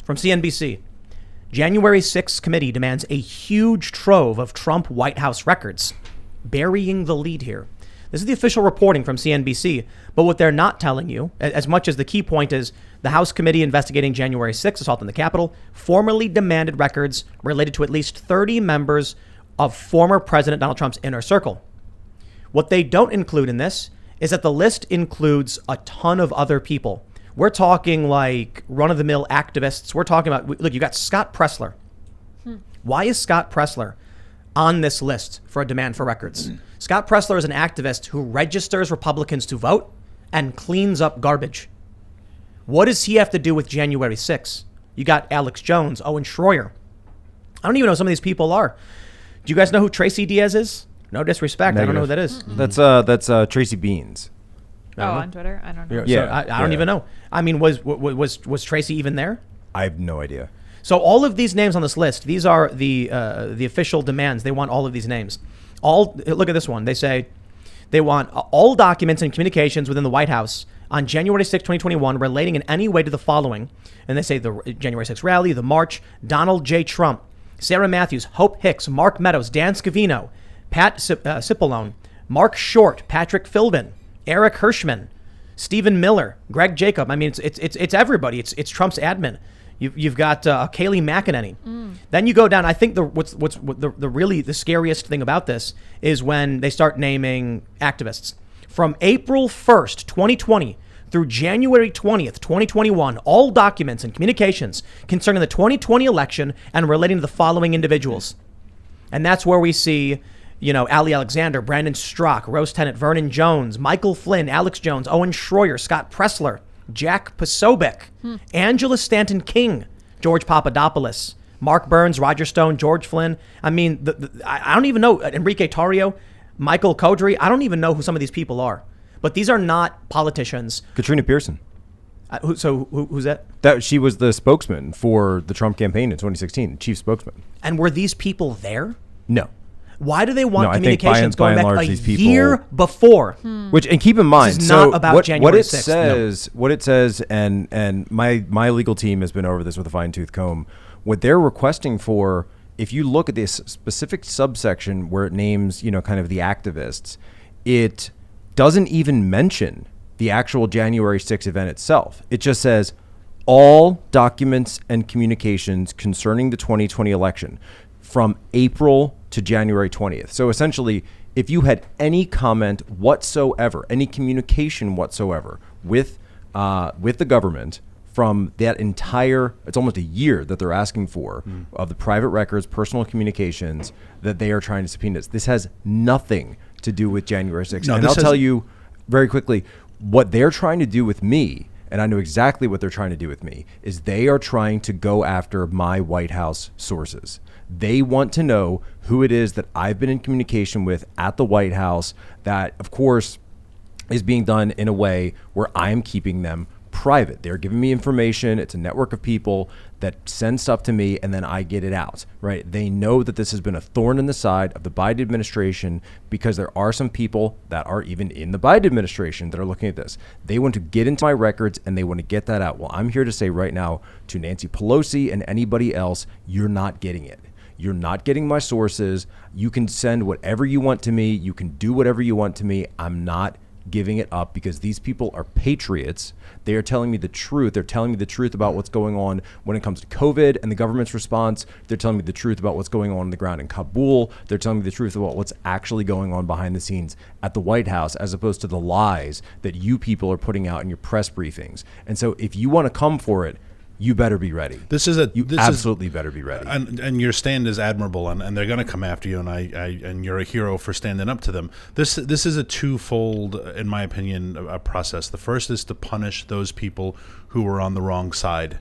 from CNBC. January 6th committee demands a huge trove of Trump White House records. Burying the lead here. This is the official reporting from CNBC. But what they're not telling you, as much as the key point is the House committee investigating January 6th assault on the Capitol formally demanded records related to at least 30 members of former President Donald Trump's inner circle. What they don't include in this is that the list includes a ton of other people. We're talking like run-of-the-mill activists. We're talking about, look, you got Scott Presler. Why is Scott Presler on this list for a demand for records? Scott Presler is an activist who registers Republicans to vote and cleans up garbage. What does he have to do with January 6th? You got Alex Jones, Owen Schroyer. I don't even know who some of these people are. Do you guys know who Tracy Diaz is? No disrespect. Negative. I don't know who that is. That's Tracy Beans. On Twitter? I don't know. Yeah, so I don't even know. I mean, was Tracy even there? I have no idea. So all of these names on this list, these are the official demands. They want all of these names. Look at this one. They say they want all documents and communications within the White House on January 6, 2021 relating in any way to the following. And they say the January 6 rally, the march, Donald J. Trump, Sarah Matthews, Hope Hicks, Mark Meadows, Dan Scavino, Pat Cipollone, Mark Short, Patrick Philbin, Eric Hirschman, Stephen Miller, Greg Jacob. I mean, it's everybody. It's Trump's admin. You've got Kayleigh McEnany. Then you go down. I think what's the scariest thing about this is when they start naming activists. From April 1st, 2020 through January 20th, 2021, all documents and communications concerning the 2020 election and relating to the following individuals. And that's where we see, Ali Alexander, Brandon Strzok, Rose Tennant, Vernon Jones, Michael Flynn, Alex Jones, Owen Schroyer, Scott Presler, Jack Posobiec, Angela Stanton King, George Papadopoulos, Mark Burns, Roger Stone, George Flynn. I mean, I don't even know, Enrique Tarrio, Michael Kodry. I don't even know who some of these people are. But these are not politicians. Katrina Pearson. Who's that? That she was the spokesman for the Trump campaign in 2016, chief spokesman. And were these people there? No. Why do they want No, communications by and going back large, a these people, year before? Which, and keep in mind, This is not about what January it 6th, says, what it says, and my legal team has been over this with a fine tooth comb. What they're requesting for, if you look at this specific subsection where it names, kind of the activists, it doesn't even mention the actual January 6th event itself. It just says all documents and communications concerning the 2020 election from April to January 20th. So essentially, if you had any comment whatsoever, any communication whatsoever with the government from that entire, it's almost a year that they're asking for of the private records, personal communications that they are trying to subpoena. This has nothing to do with January 6th. No, and I'll tell you very quickly, what they're trying to do with me, and I know exactly what they're trying to do with me, is they are trying to go after my White House sources. They want to know who it is that I've been in communication with at the White House that, of course, is being done in a way where I'm keeping them private. They're giving me information. It's a network of people that send stuff to me and then I get it out, right? They know that this has been a thorn in the side of the Biden administration because there are some people that are even in the Biden administration that are looking at this. They want to get into my records and they want to get that out. Well, I'm here to say right now to Nancy Pelosi and anybody else, you're not getting it. You're not getting my sources. You can send whatever you want to me. You can do whatever you want to me. I'm not giving it up because these people are patriots. They are telling me the truth. They're telling me the truth about what's going on when it comes to COVID and the government's response. They're telling me the truth about what's going on the ground in Kabul. They're telling me the truth about what's actually going on behind the scenes at the White House, as opposed to the lies that you people are putting out in your press briefings. And so if you want to come for it, you better be ready. You absolutely better be ready. And your stand is admirable, and they're going to come after you, and you're a hero for standing up to them. This is a twofold, in my opinion, a process. The first is to punish those people who were on the wrong side.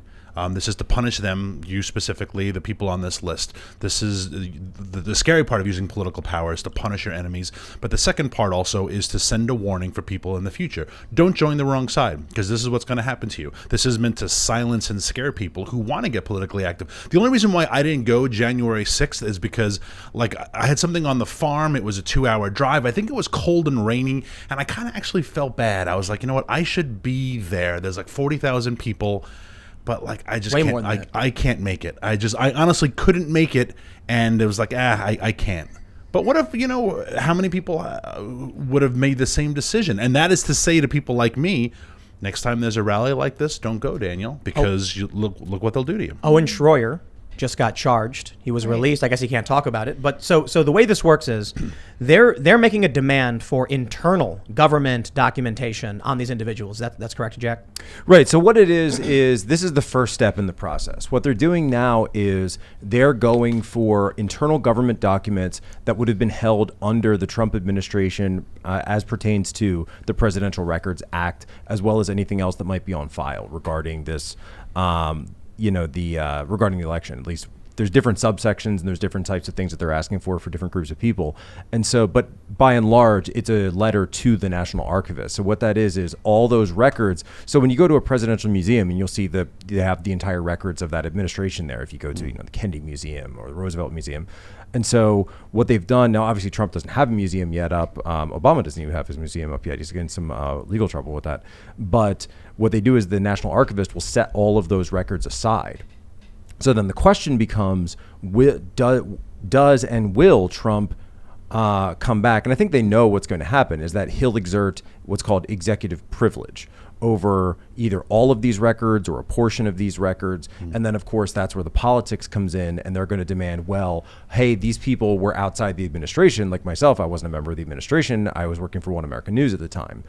This is to punish them, you specifically, the people on this list. This is the scary part of using political power, is to punish your enemies. But the second part also is to send a warning for people in the future. Don't join the wrong side, because this is what's going to happen to you. This is meant to silence and scare people who want to get politically active. The only reason why I didn't go January 6th is because, I had something on the farm. It was a 2-hour drive. I think it was cold and raining, and I kind of actually felt bad. I was like, you know what? I should be there. There's 40,000 people. but like I just Way more can't. than that. I can't make it. I honestly couldn't make it, and it was like I can't. But what if, how many people would have made the same decision? And that is to say to people like me, next time there's a rally like this, don't go, Daniel, because you look what they'll do to you. Owen Schroyer just got charged. He was released. I guess he can't talk about it. But so the way this works is they're making a demand for internal government documentation on these individuals. That's correct, Jack? Right. So what it is this is the first step in the process. What they're doing now is they're going for internal government documents that would have been held under the Trump administration as pertains to the Presidential Records Act, as well as anything else that might be on file regarding this. Regarding the election, at least there's different subsections and there's different types of things that they're asking for different groups of people. And so, but by and large, it's a letter to the National Archivist. So what that is all those records. So when you go to a presidential museum and you'll see they have the entire records of that administration there. If you go to, the Kennedy Museum or the Roosevelt Museum. And so what they've done now, obviously Trump doesn't have a museum yet up. Obama doesn't even have his museum up yet. He's getting some legal trouble with that. But what they do is the National Archivist will set all of those records aside. So then the question becomes, does and will Trump come back? And I think they know what's going to happen is that he'll exert what's called executive privilege over either all of these records or a portion of these records. And then, of course, that's where the politics comes in, and they're going to demand, well, hey, these people were outside the administration. Like myself, I wasn't a member of the administration. I was working for One American News at the time,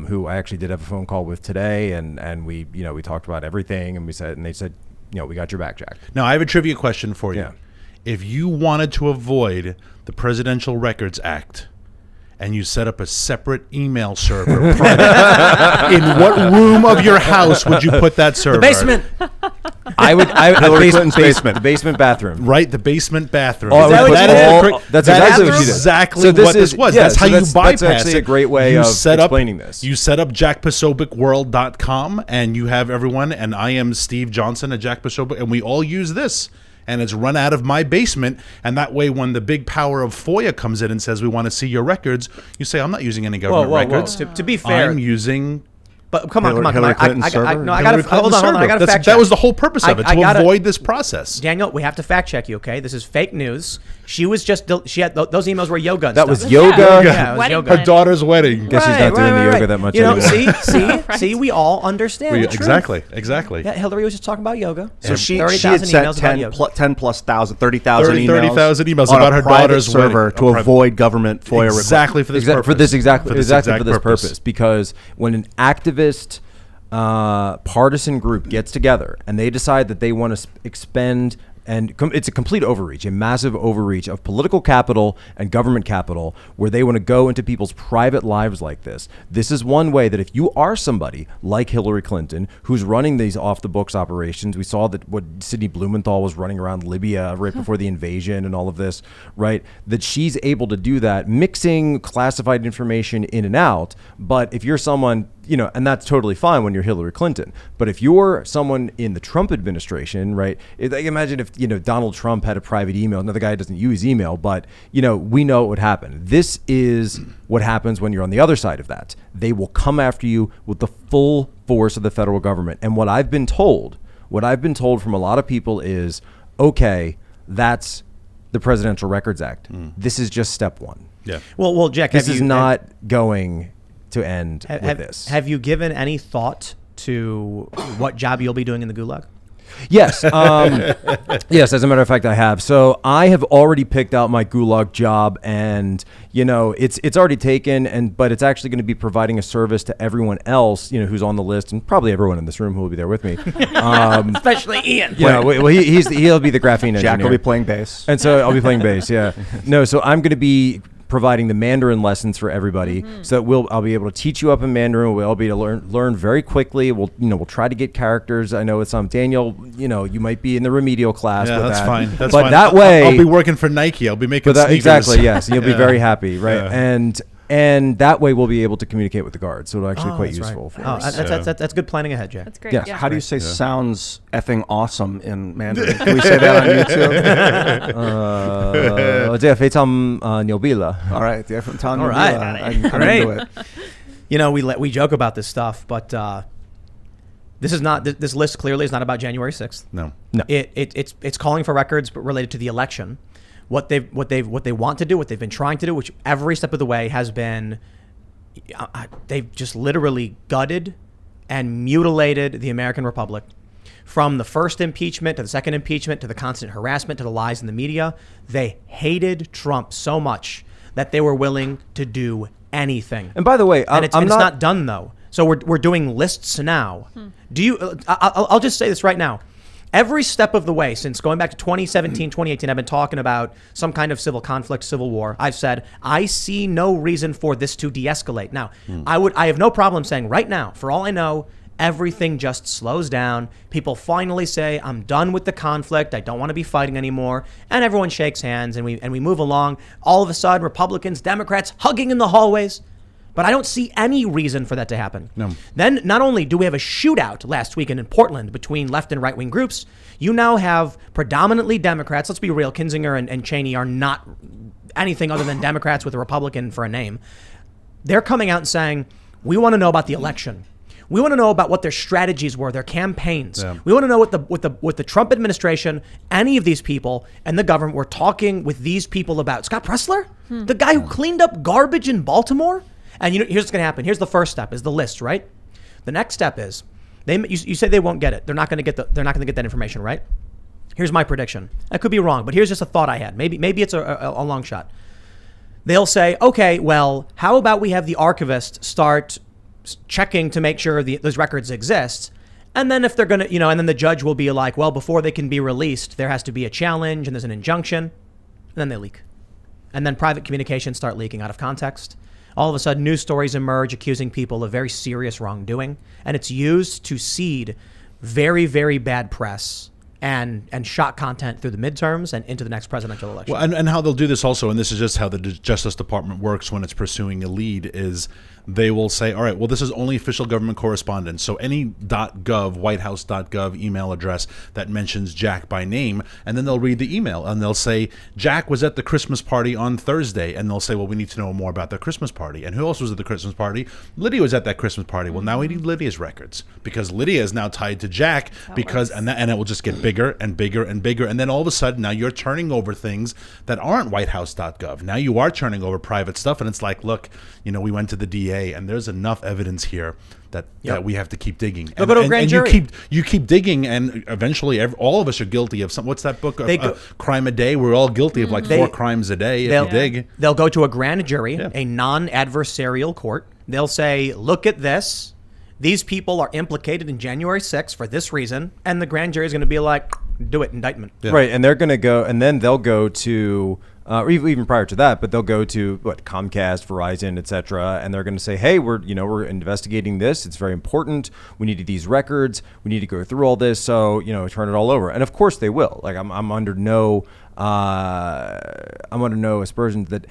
who I actually did have a phone call with today, and we talked about everything, and they said, we got your back, Jack. Now, I have a trivia question for you. Yeah. If you wanted to avoid the Presidential Records Act, and you set up a separate email server private, in what room of your house would you put that server? The basement. Hillary Clinton's basement. The basement bathroom. Right, the basement bathroom. That's exactly what she did. Exactly what this was. That's how you bypass That's actually it. a great way of explaining this. You set up jackposobiecworld.com, and you have everyone, and I am Steve Johnson at Jack Posobiec, and we all use this. And it's run out of my basement, and that way when the big power of FOIA comes in and says we want to see your records, you say, I'm not using any government records. To be fair, I'm using... But come on. Hillary Hold on. I got to fact check. That was the whole purpose of it, to avoid this process. Daniel, we have to fact check you, okay? This is fake news. She was just, she had, those emails were yoga and That stuff. was yoga? Yeah, it was yoga. Her daughter's wedding. Guess she's not doing the yoga that much anymore. See, we all understand the truth. Exactly. Yeah, Hillary was just talking about yoga. So she had sent 30,000 emails emails on about a her private daughter's server wedding. to avoid government FOIA requests. Exactly for this purpose. Exactly for this purpose. Because when an activist partisan group gets together and they decide that they want to expend, and it's a complete overreach, a massive overreach of political capital and government capital, where they want to go into people's private lives like this. This is one way that if you are somebody like Hillary Clinton, who's running these off-the-books operations, we saw that what Sidney Blumenthal was running around Libya right before the invasion and all of this, right? That she's able to do that, mixing classified information in and out. But if you're someone, and that's totally fine when you're Hillary Clinton. But if you're someone in the Trump administration, right? Imagine if, Donald Trump had a private email. Another guy doesn't use email, but, we know what would happen. This is what happens when you're on the other side of that. They will come after you with the full force of the federal government. And what I've been told from a lot of people is, okay, that's the Presidential Records Act. This is just step one. Yeah. Well, Jack, this is not going to end with this. Have you given any thought to what job you'll be doing in the Gulag? Yes. Yes, as a matter of fact, I have. So I have already picked out my Gulag job, and it's already taken, but it's actually going to be providing a service to everyone else, who's on the list, and probably everyone in this room who will be there with me. Especially Ian. Well, he'll be the graphene engineer. Jack will be playing bass. And so I'll be playing bass, yeah. No, so I'm going to be providing the Mandarin lessons for everybody, so that I'll be able to teach you up in Mandarin. We'll all be able to learn very quickly. We'll try to get characters. I know it's Daniel. You might be in the remedial class. Yeah, with that's that. fine. That's but fine. that way, I'll be working for Nike. I'll be making sneakers. Exactly. Yes, you'll be very happy, right? Yeah. And that way we'll be able to communicate with the guards. So it'll actually quite useful for us. That's good planning ahead, Jack. That's great. Yes. Yeah. How do you say sounds effing awesome in Mandarin? Can we say that on YouTube? 这非常牛逼了. All right. All All right. I'm Great. into it. We joke about this stuff, but This is not. This list clearly is not about January 6th. No. It's calling for records, but related to the election. What they want to do, what they've been trying to do, which every step of the way has been, they've just literally gutted and mutilated the American Republic. From the first impeachment to the second impeachment to the constant harassment to the lies in the media, they hated Trump so much that they were willing to do anything. And by the way, it's not done though. So we're doing lists now. Do you? I'll just say this right now. Every step of the way, since going back to 2017, 2018, I've been talking about some kind of civil conflict, civil war. I've said, I see no reason for this to de-escalate. Now, I have no problem saying right now, for all I know, everything just slows down. People finally say, I'm done with the conflict. I don't want to be fighting anymore. And everyone shakes hands and we move along. All of a sudden, Republicans, Democrats hugging in the hallways. But I don't see any reason for that to happen. No. Then not only do we have a shootout last weekend in Portland between left and right wing groups, you now have predominantly Democrats. Let's be real. Kinzinger and Cheney are not anything other than Democrats with a Republican for a name. They're coming out and saying, we want to know about the election. We want to know about what their strategies were, their campaigns. Yeah. We want to know what the Trump administration, any of these people, and the government were talking with these people about. Scott Pressler, the guy who cleaned up garbage in Baltimore. And here's what's going to happen. Here's the first step: is the list, right? The next step is you say they won't get it. They're not going to get that information, right? Here's my prediction. I could be wrong, but here's just a thought I had. Maybe it's a long shot. They'll say, okay, well, how about we have the archivist start checking to make sure those records exist, and then if they're going to, and then the judge will be like, well, before they can be released, there has to be a challenge and there's an injunction, and then they leak, and then private communications start leaking out of context. All of a sudden, news stories emerge accusing people of very serious wrongdoing, and it's used to seed very, very bad press and shock content through the midterms and into the next presidential election. Well, and how they'll do this also, and this is just how the Justice Department works when it's pursuing a lead, is they will say, all right, well, this is only official government correspondence. So any .gov, whitehouse.gov email address that mentions Jack by name, and then they'll read the email and they'll say, Jack was at the Christmas party on Thursday. And they'll say, well, we need to know more about the Christmas party. And who else was at the Christmas party? Lydia was at that Christmas party. Well, now we need Lydia's records because Lydia is now tied to Jack and it will just get bigger and bigger and bigger. And then all of a sudden, now you're turning over things that aren't whitehouse.gov. Now you are turning over private stuff. And it's like, look, we went to the DA and there's enough evidence here that we have to keep digging. They'll go to a grand jury. You keep digging, and eventually all of us are guilty of some. What's that book? Crime a Day. We're all guilty of like 4 crimes a day if you dig. They'll go to a grand jury, a non-adversarial court. They'll say, look at this. These people are implicated in January 6th for this reason. And the grand jury is going to be like, do it, indictment. Yeah. Right, and they're going to go, and then they'll go to... or even prior to that, but they'll go to Comcast, Verizon, etc., and they're going to say, "Hey, we're investigating this. It's very important. We need these records. We need to go through all this. So turn it all over." And of course they will. Like I'm under no aspersions that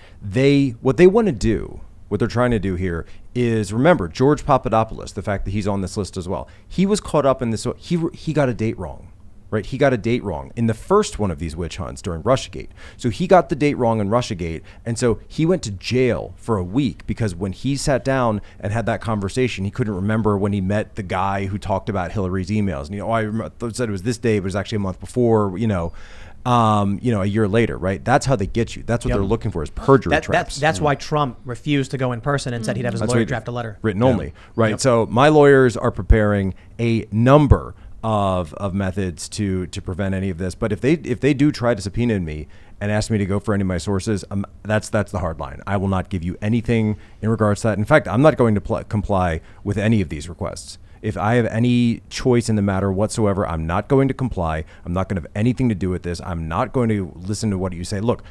what they want to do, what they're trying to do here is remember George Papadopoulos, the fact that he's on this list as well. He was caught up in this. He got a date wrong. Right, he got a date wrong in the first one of these witch hunts during Russiagate. So he got the date wrong in Russiagate, and so he went to jail for a week because when he sat down and had that conversation, he couldn't remember when he met the guy who talked about Hillary's emails. And I said it was this day, but it was actually a month before. A year later, right? That's how they get you. That's what they're looking for is perjury traps. That's why Trump refused to go in person and said he'd have his lawyer draft a letter. Written only, right? Yep. So my lawyers are preparing a number of methods to prevent any of this. But if they do try to subpoena me and ask me to go for any of my sources, that's the hard line. I will not give you anything in regards to that. In fact, I'm not going to comply with any of these requests. If I have any choice in the matter whatsoever, I'm not going to comply. I'm not going to have anything to do with this. I'm not going to listen to what you say. Look,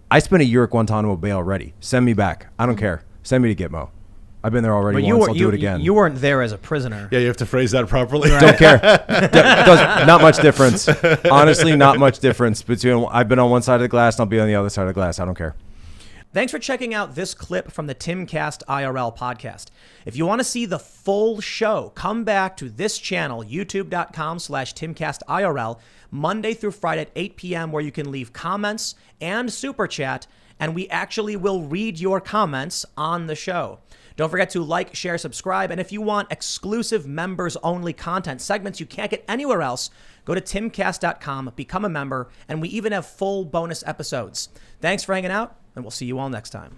I spent a year at Guantanamo Bay already. Send me back. I don't care. Send me to Gitmo. I've been there already once. I'll do it again. You weren't there as a prisoner. Yeah, you have to phrase that properly. Right. Don't care. Not much difference. Honestly, not much difference between I've been on one side of the glass and I'll be on the other side of the glass. I don't care. Thanks for checking out this clip from the Timcast IRL podcast. If you want to see the full show, come back to this channel, youtube.com/TimcastIRL, Monday through Friday at 8 p.m., where you can leave comments and super chat, and we actually will read your comments on the show. Don't forget to like, share, subscribe. And if you want exclusive members-only content, segments you can't get anywhere else, go to timcast.com, become a member, and we even have full bonus episodes. Thanks for hanging out, and we'll see you all next time.